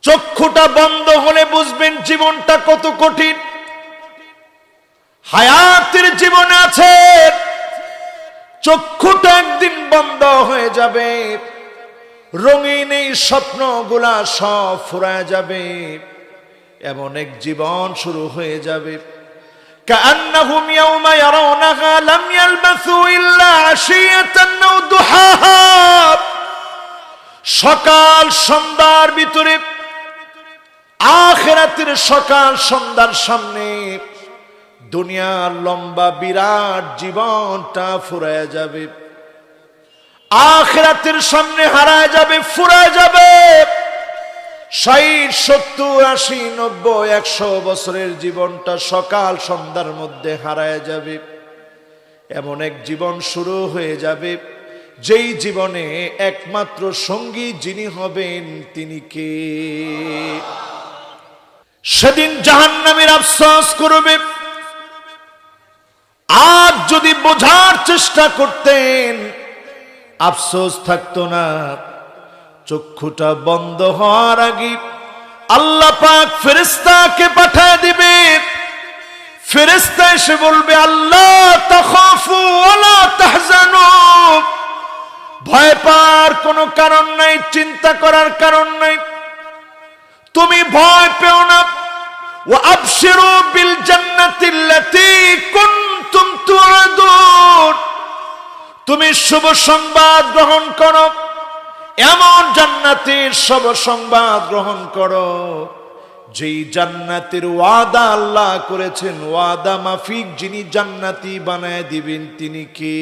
চক্ষুটা বন্ধ হলে বুঝবেন জীবনটা কত কঠিন। হায়াতের জীবনে আছে, চক্ষুটা একদিন বন্ধ হয়ে যাবে, রঙিন এই স্বপ্নগুলা সব ফুরায় যাবে, এমন এক জীবন শুরু হয়ে যাবে। কাআন্নাহুম ইয়াওমা ইয়ারাউনাহা লাম ইয়ালবাসু ইল্লা আশিয়াতান আও দুহাহা। সকাল সন্ধ্যার ভিতরে, আখিরাতের সকাল সন্ধ্যার সামনে দুনিয়ার লম্বা বিরাট জীবনটা ফুরায় যাবে, আখিরাতের সামনে হারায় যাবে, ফুরায় যাবে। 60, 70, 80, 90, 100 বছরের জীবনটা সকাল সন্ধ্যার মধ্যে হারায় যাবে। এমন এক জীবন শুরু হয়ে যাবে, যেই জীবনে একমাত্র সঙ্গী যিনি হবেন তিনি কে? সেদিন জাহান্নামীর আফসোস করবে। আজ যদি বোঝার চেষ্টা করতেন, আফসোস থাকতো না। চক্ষুটা বন্ধ হওয়ার আগে আল্লাহ পাক ফেরেশতাকে পাঠিয়ে দিবে। ফেরেশতা এসে বলবে, আল্লাহ তাখাফু ওয়ালা তাহজানু, ভয় পাওয়ার কোনো কারণ নাই, চিন্তা করার কারণ নাই, তুমি ভয় পেও না। ওয়া আবশিরু বিল জান্নাতিল্লাতী কুনতুম তুআদুন, তুমি শুভ সংবাদ গ্রহণ করো, এমন জান্নাতের শুভ সংবাদ গ্রহণ করো যেই জান্নাতের ওয়াদা আল্লাহ করেছেন। ওয়াদা মাফিক যিনি জান্নাতি বানায় দিবেন তিনি কে?